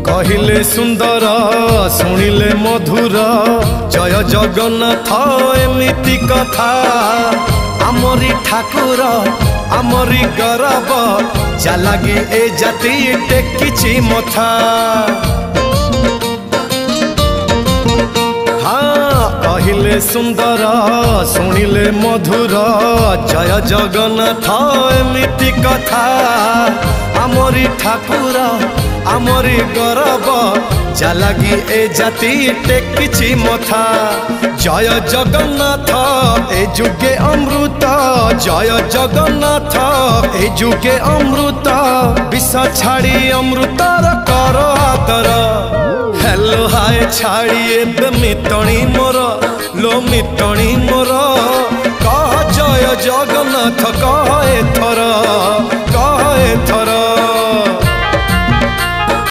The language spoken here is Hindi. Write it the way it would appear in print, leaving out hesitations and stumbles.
कहिले सुंदर शुणिले मधुर जय जगन्नाथ एमिति कथा आमरी ठाकुर आमरी गौरव जालागी ए जाति टेकिछि मथा। हाँ कहिले सुंदर शुणिले मधुर जय जगन्नाथ एमिति कथा आमरी ठाकुर आमरी गौरव जालागी ए जाति टेकिछि मथा। जय जगन्नाथ ए जुगे अमृत जय जगन्नाथ ए जुगे अमृत विष छाड़ी अमृतर कर आदर। हेलो हाय छाड़ी एबे मितणी मोर लो मितणी मोर